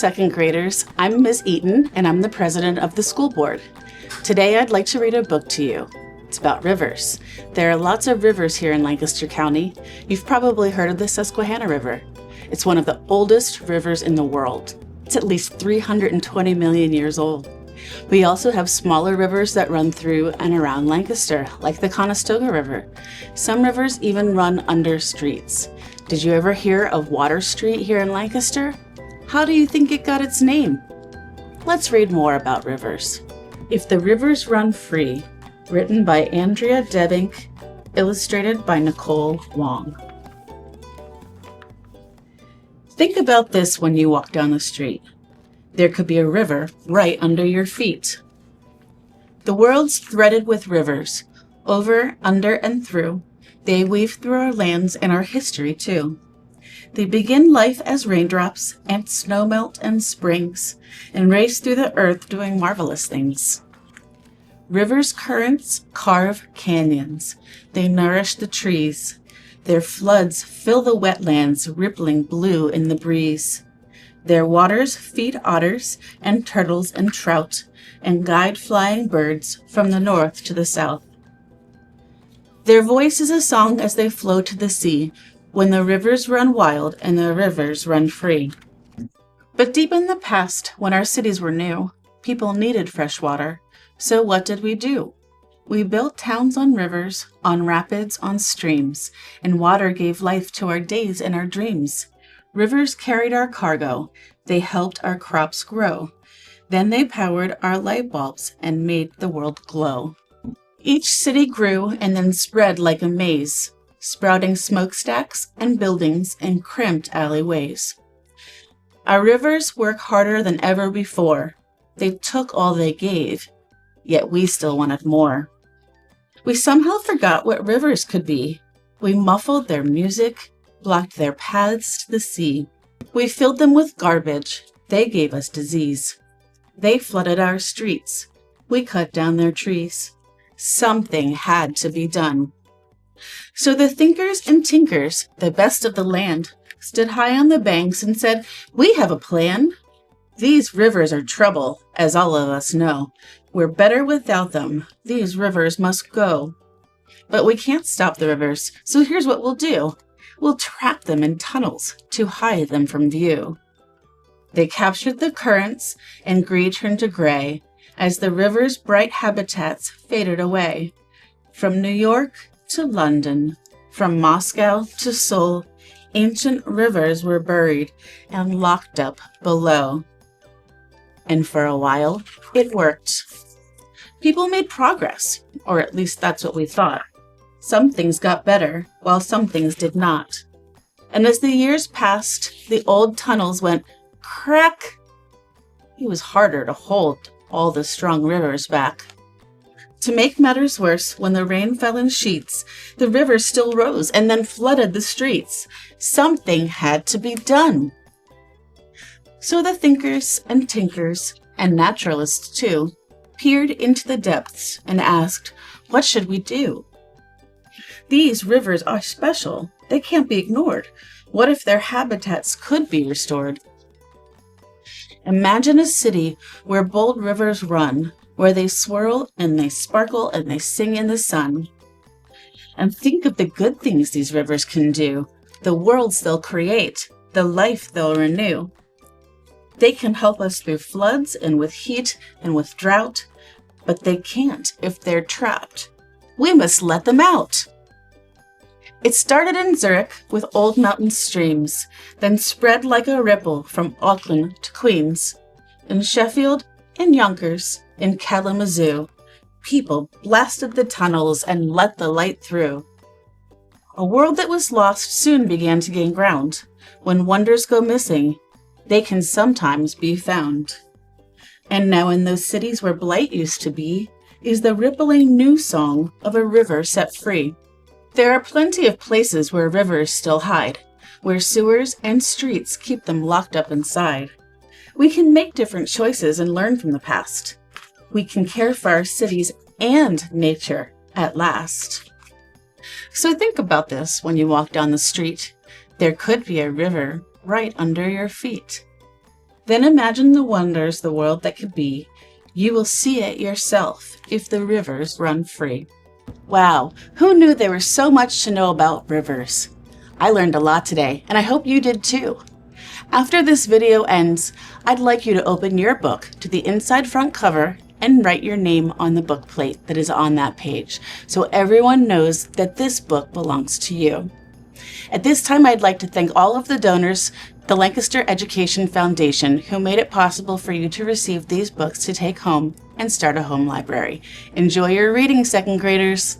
second graders. I'm Ms. Eaton, and I'm the president of the school board. Today, I'd like to read a book to you. It's about rivers. There are lots of rivers here in Lancaster County. You've probably heard of the Susquehanna River. It's one of the oldest rivers in the world. It's at least 320 million years old. We also have smaller rivers that run through and around Lancaster, like the Conestoga River. Some rivers even run under streets. Did you ever hear of Water Street here in Lancaster? How do you think it got its name? Let's read more about rivers. If the Rivers Run Free, written by Andrea, Debbink, illustrated by Nicole Wong. Think about this when you walk down the street. There could be a river right under your feet. The world's threaded with rivers, over, under, and through. They weave through our lands and our history, too. They begin life as raindrops and snowmelt and springs, and race through the earth doing marvelous things. Rivers' currents carve canyons. They nourish the trees. Their floods fill the wetlands, rippling blue in the breeze. Their waters feed otters and turtles and trout, and guide flying birds from the north to the south. Their voice is a song as they flow to the sea, when the rivers run wild and the rivers run free. But deep in the past, when our cities were new, people needed fresh water. So what did we do? We built towns on rivers, on rapids, on streams, and water gave life to our days and our dreams. Rivers carried our cargo. They helped our crops grow. Then they powered our light bulbs and made the world glow. Each city grew and then spread like a maze, sprouting smokestacks and buildings in cramped alleyways. Our rivers work harder than ever before. They took all they gave, yet we still wanted more. We somehow forgot what rivers could be. We muffled their music, blocked their paths to the sea. We filled them with garbage. They gave us disease. They flooded our streets. We cut down their trees. Something had to be done. So the thinkers and tinkers, the best of the land, stood high on the banks and said, "We have a plan. These rivers are trouble, as all of us know. We're better without them. These rivers must go. But we can't stop the rivers, so here's what we'll do. We'll trap them in tunnels to hide them from view." They captured the currents, and greed turned to gray as the river's bright habitats faded away. From New York to London, from Moscow to Seoul, ancient rivers were buried and locked up below. And for a while, it worked. People made progress, or at least that's what we thought. Some things got better, while some things did not. And as the years passed, the old tunnels went crack. It was harder to hold all the strong rivers back. To make matters worse, when the rain fell in sheets, the river still rose and then flooded the streets. Something had to be done. So the thinkers and tinkers, and naturalists too, peered into the depths and asked, what should we do? These rivers are special. They can't be ignored. What if their habitats could be restored? Imagine a city where bold rivers run, where they swirl and they sparkle and they sing in the sun. And think of the good things these rivers can do, the worlds they'll create, the life they'll renew. They can help us through floods and with heat and with drought, but they can't if they're trapped. We must let them out. It started in Zurich with old mountain streams, then spread like a ripple from Auckland to Queens. In Sheffield, in Yonkers, in Kalamazoo, people blasted the tunnels and let the light through. A world that was lost soon began to gain ground. When wonders go missing, they can sometimes be found. And now in those cities where blight used to be, is the rippling new song of a river set free. There are plenty of places where rivers still hide, where sewers and streets keep them locked up inside. We can make different choices and learn from the past. We can care for our cities and nature at last. So think about this when you walk down the street. There could be a river right under your feet. Then imagine the wonders the world that could be. You will see it yourself if the rivers run free. Wow, who knew there was so much to know about rivers? I learned a lot today, and I hope you did too. After this video ends, I'd like you to open your book to the inside front cover and write your name on the book plate that is on that page, so everyone knows that this book belongs to you. At this time, I'd like to thank all of the donors, the Lancaster Education Foundation, who made it possible for you to receive these books to take home and start a home library. Enjoy your reading, second graders.